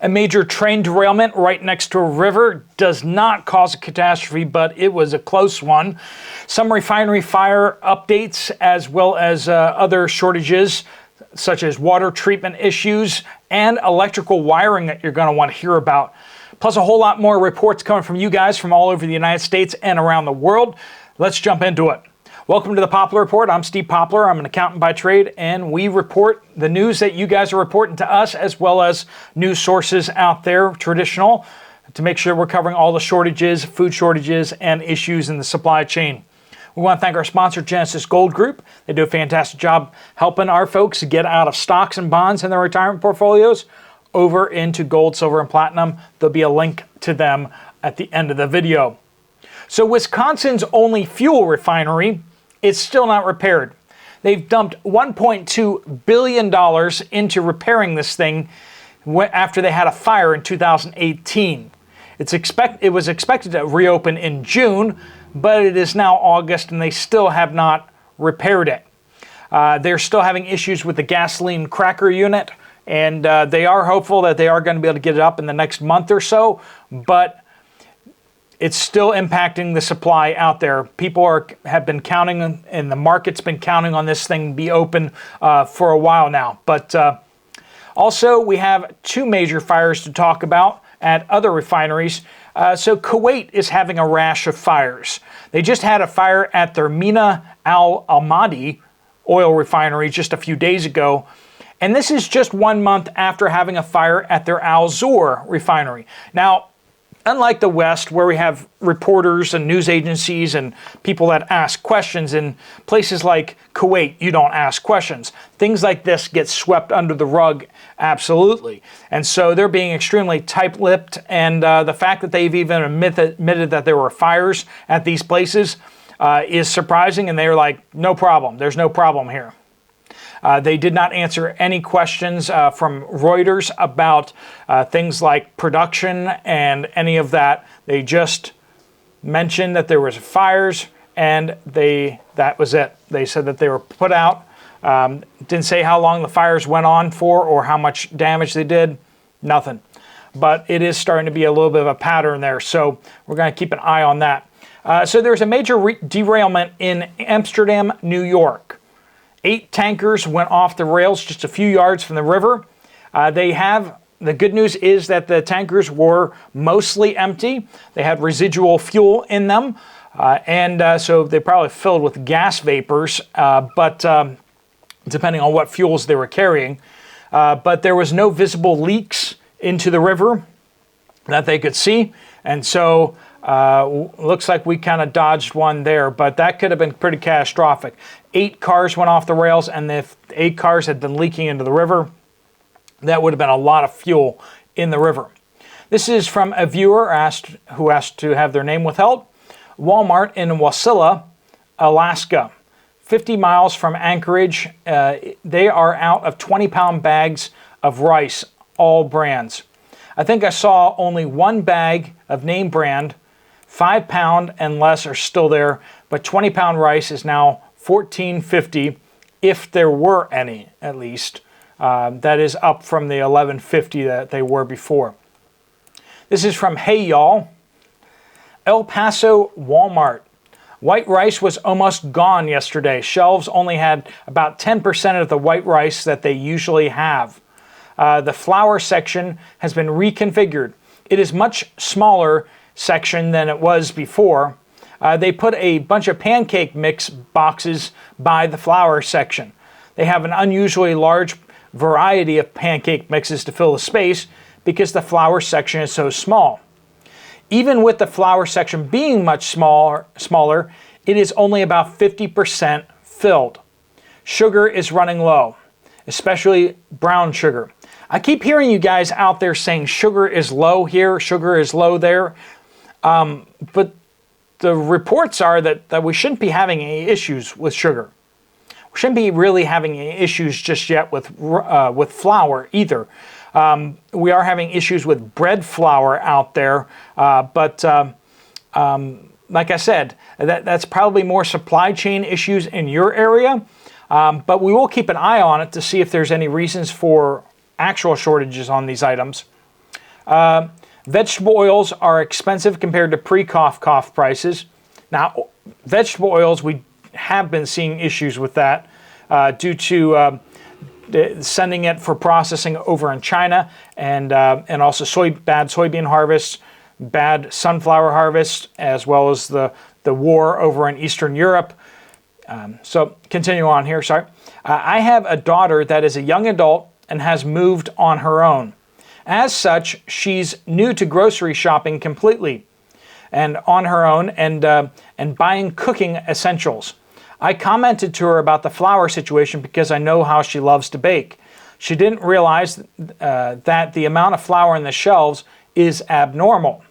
A major train derailment right next to a river does not cause a catastrophe, but it was a close one. Some refinery fire updates, as well as other shortages, such as water treatment issues and electrical wiring that you're going to want to hear about. Plus a whole lot more reports coming from you guys from all over the United States and around the world. Let's jump into it. Welcome to the Poplar Report. I'm Steve Poplar. I'm an accountant by trade, and we report the news that you guys are reporting to us, as well as news sources out there, traditional, to make sure we're covering all the shortages, food shortages, and issues in the supply chain. We want to thank our sponsor, Genesis Gold Group. They do a fantastic job helping our folks get out of stocks and bonds in their retirement portfolios over into gold, silver, and platinum. There'll be a link to them at the end of the video. So Wisconsin's only fuel refinery is still not repaired. They've dumped $1.2 billion into repairing this thing after they had a fire in 2018. It was expected to reopen in June, but it is now August and they still have not repaired it. They're still having issues with the gasoline cracker unit, and they are hopeful that they are going to be able to get it up in the next month or so, but it's still impacting the supply out there. People have been counting, and the market's been counting on this thing to be open for a while now. But also, we have two major fires to talk about at other refineries. So Kuwait is having a rash of fires. They just had a fire at their Mina Al Almadi oil refinery just a few days ago. And this is just 1 month after having a fire at their Al Zour refinery. Now, unlike the West, where we have reporters and news agencies and people that ask questions, in places like Kuwait, you don't ask questions. Things like this get swept under the rug, absolutely. And so they're being extremely tight-lipped, and the fact that they've even admitted that there were fires at these places is surprising, and they're like, no problem, there's no problem here. They did not answer any questions from Reuters about things like production and any of that. They just mentioned that there was fires, and that was it. They said that they were put out. Didn't say how long the fires went on for or how much damage they did. Nothing. But it is starting to be a little bit of a pattern there, so we're going to keep an eye on that. So there's a major derailment in Amsterdam, New York. 8 tankers went off the rails just a few yards from the river. The good news is that the tankers were mostly empty. They had residual fuel in them, so they probably filled with gas vapors, but depending on what fuels they were carrying. But there was no visible leaks into the river that they could see, and so looks like we kind of dodged one there, but that could have been pretty catastrophic. 8 cars went off the rails, and if 8 cars had been leaking into the river, that would have been a lot of fuel in the river. This is from a viewer who asked to have their name withheld. Walmart in Wasilla, Alaska, 50 miles from Anchorage. They are out of 20-pound bags of rice, all brands. I think I saw only 1 bag of name brand. 5-pound and less are still there, but 20-pound rice is now $14.50, if there were any, at least. That is up from the $11.50 that they were before. This is from Hey Y'all, El Paso Walmart. White rice was almost gone yesterday. Shelves only had about 10% of the white rice that they usually have. The flour section has been reconfigured. It is much smaller section than it was before. They put a bunch of pancake mix boxes by the flour section. They have an unusually large variety of pancake mixes to fill the space because the flour section is so small. Even with the flour section being much smaller, it is only about 50% filled. Sugar is running low, especially brown sugar. I keep hearing you guys out there saying sugar is low here, sugar is low there, but the reports are that we shouldn't be having any issues with sugar. We shouldn't be really having any issues just yet with flour either. We are having issues with bread flour out there, but like I said, that's probably more supply chain issues in your area, but we will keep an eye on it to see if there's any reasons for actual shortages on these items. Vegetable oils are expensive compared to pre-cough prices. Now, vegetable oils, we have been seeing issues with that due to sending it for processing over in China, and also bad soybean harvests, bad sunflower harvest, as well as the war over in Eastern Europe. So continue on here, sorry. I have a daughter that is a young adult and has moved on her own. As such, she's new to grocery shopping completely and on her own, and buying cooking essentials. I commented to her about the flour situation because I know how she loves to bake. She didn't realize that the amount of flour in the shelves is abnormal.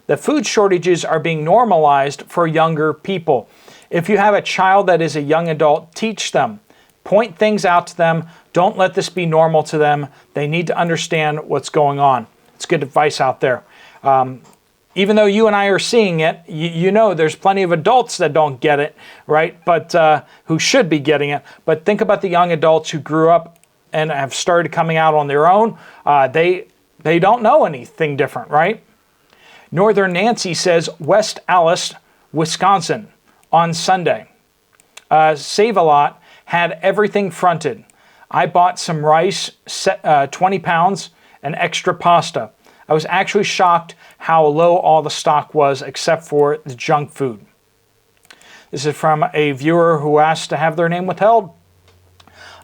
The food shortages are being normalized for younger people. If you have a child that is a young adult, teach them. Point things out to them. Don't let this be normal to them. They need to understand what's going on. It's good advice out there. Even though you and I are seeing it, you know there's plenty of adults that don't get it, right? But who should be getting it. But think about the young adults who grew up and have started coming out on their own. They don't know anything different, right? Northern Nancy says West Allis, Wisconsin, on Sunday. Save-A-Lot had everything fronted. I bought some rice, 20 pounds, and extra pasta. I was actually shocked how low all the stock was except for the junk food. This is from a viewer who asked to have their name withheld.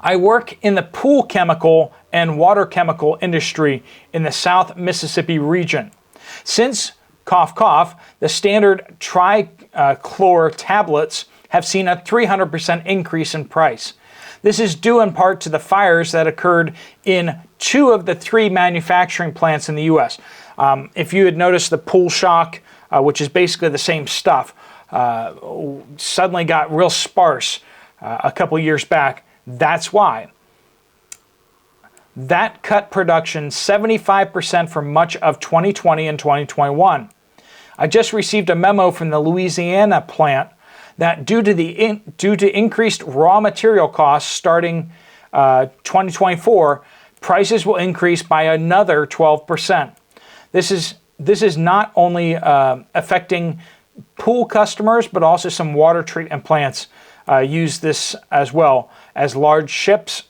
I work in the pool chemical and water chemical industry in the South Mississippi region. Since the standard trichlor tablets have seen a 300% increase in price. This is due in part to the fires that occurred in 2 of the 3 manufacturing plants in the U.S. If you had noticed, the pool shock, which is basically the same stuff, suddenly got real sparse a couple years back. That's why. That cut production 75% for much of 2020 and 2021. I just received a memo from the Louisiana plant that due to increased raw material costs starting 2024, prices will increase by another 12%. This is not only affecting pool customers, but also some water treatment plants use this as well as large ships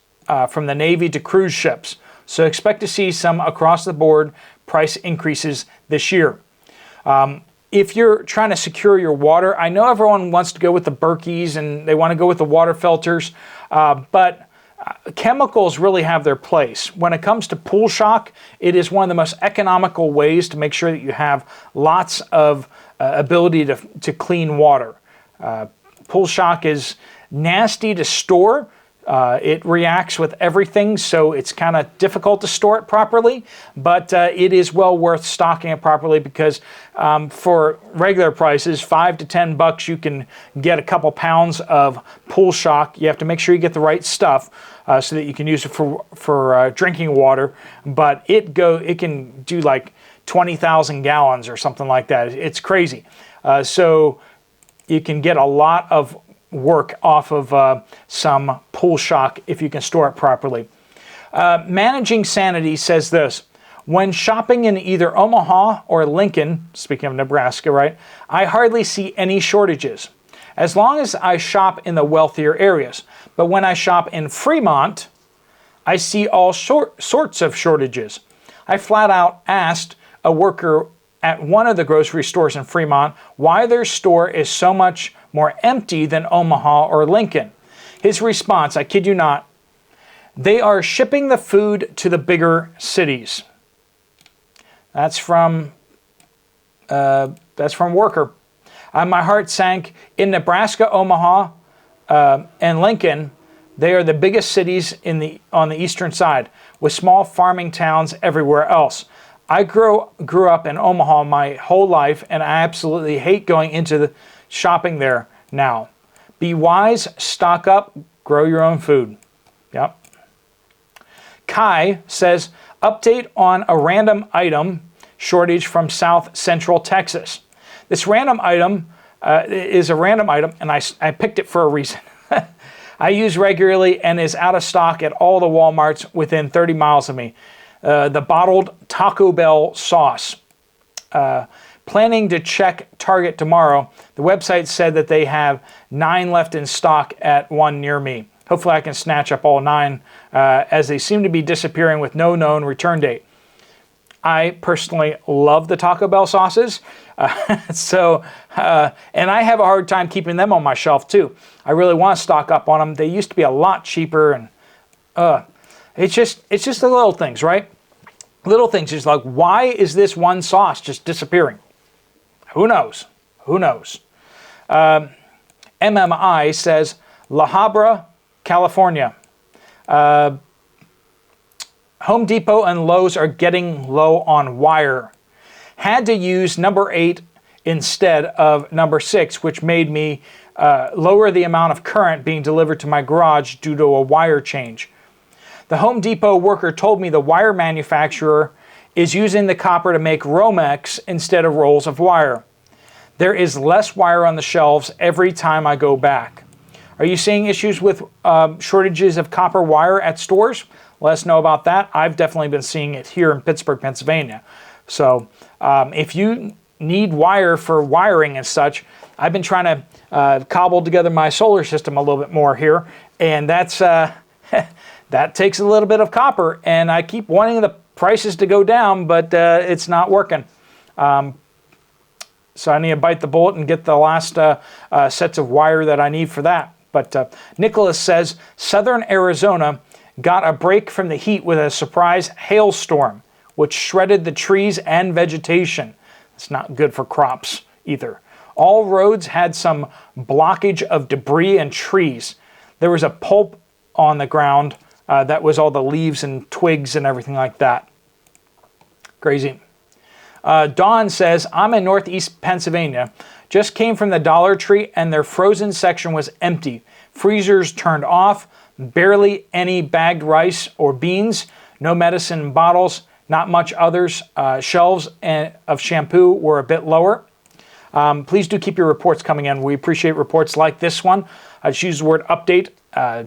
from the Navy to cruise ships. So expect to see some across the board price increases this year. If you're trying to secure your water, I know everyone wants to go with the Berkeys and they want to go with the water filters, but chemicals really have their place. When it comes to pool shock, it is one of the most economical ways to make sure that you have lots of ability to clean water. Pool shock is nasty to store. It reacts with everything, so it's kind of difficult to store it properly, but it is well worth stocking it properly because for regular prices, $5 to $10, you can get a couple pounds of pool shock. You have to make sure you get the right stuff so that you can use it for drinking water, but it can do like 20,000 gallons or something like that. It's crazy. So you can get a lot of work off of some pool shock if you can store it properly. Managing Sanity says this: when shopping in either Omaha or Lincoln, speaking of Nebraska, right, I hardly see any shortages, as long as I shop in the wealthier areas. But when I shop in Fremont, I see all sorts of shortages. I flat out asked a worker at one of the grocery stores in Fremont why their store is so much more empty than Omaha or Lincoln. His response, I kid you not, they are shipping the food to the bigger cities. That's from worker. My heart sank. In Nebraska, Omaha, and Lincoln, they are the biggest cities on the eastern side, with small farming towns everywhere else. I grew up in Omaha my whole life, and I absolutely hate going into the shopping there now. Be wise, stock up, grow your own food. Yep. Kai says, update on a random item shortage from South Central Texas. This random item is a random item, and I picked it for a reason. I use regularly and is out of stock at all the Walmarts within 30 miles of me. The bottled Taco Bell sauce. Planning to check Target tomorrow. The website said that they have 9 left in stock at one near me. Hopefully I can snatch up all 9 as they seem to be disappearing with no known return date. I personally love the Taco Bell sauces, and I have a hard time keeping them on my shelf too. I really want to stock up on them. They used to be a lot cheaper, and it's just the little things, right? Little things. Just like, why is this one sauce just disappearing? Who knows? Who knows? MMI says La Habra, California. Home Depot and Lowe's are getting low on wire. Had to use number 8 instead of number 6, which made me lower the amount of current being delivered to my garage due to a wire change. The Home Depot worker told me the wire manufacturer is using the copper to make Romex instead of rolls of wire. There is less wire on the shelves every time I go back. Are you seeing issues with shortages of copper wire at stores? Let us know about that. I've definitely been seeing it here in Pittsburgh, Pennsylvania. So if you need wire for wiring and such, I've been trying to cobble together my solar system a little bit more here, and that's that takes a little bit of copper, and I keep wanting the prices to go down, but it's not working. So I need to bite the bullet and get the last sets of wire that I need for that. But Nicholas says, Southern Arizona got a break from the heat with a surprise hailstorm, which shredded the trees and vegetation. It's not good for crops either. All roads had some blockage of debris and trees. There was a pulp on the ground that was all the leaves and twigs and everything like that. Crazy. Dawn says, I'm in Northeast Pennsylvania. Just came from the Dollar Tree and their frozen section was empty. Freezers turned off. Barely any bagged rice or beans. No medicine bottles. Not much others. Shelves of shampoo were a bit lower. Please do keep your reports coming in. We appreciate reports like this one. Just use the word update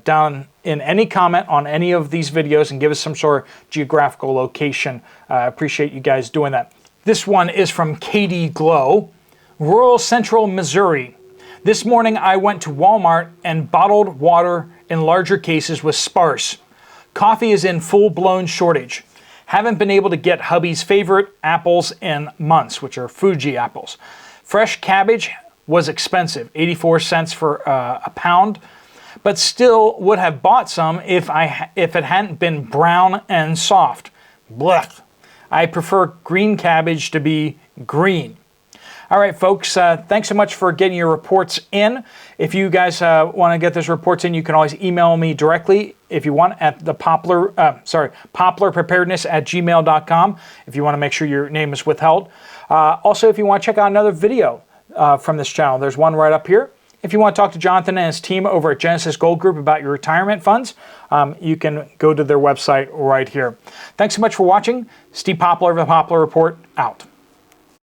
down in any comment on any of these videos and give us some sort of geographical location. I appreciate you guys doing that. This one is from Katie Glow, rural central Missouri. This morning I went to Walmart and bottled water in larger cases was sparse. Coffee is in full-blown shortage. Haven't been able to get hubby's favorite apples in months, which are Fuji apples. Fresh cabbage was expensive, 84 cents for a pound, but still would have bought some if it hadn't been brown and soft. Blech. I prefer green cabbage to be green. All right, folks, thanks so much for getting your reports in. If you guys want to get those reports in, you can always email me directly if you want at the poplarpreparedness@gmail.com if you want to make sure your name is withheld. Also, if you want to check out another video from this channel, there's one right up here. If you want to talk to Jonathan and his team over at Genesis Gold Group about your retirement funds, you can go to their website right here. Thanks so much for watching. Steve Poplar of the Poplar Report, out.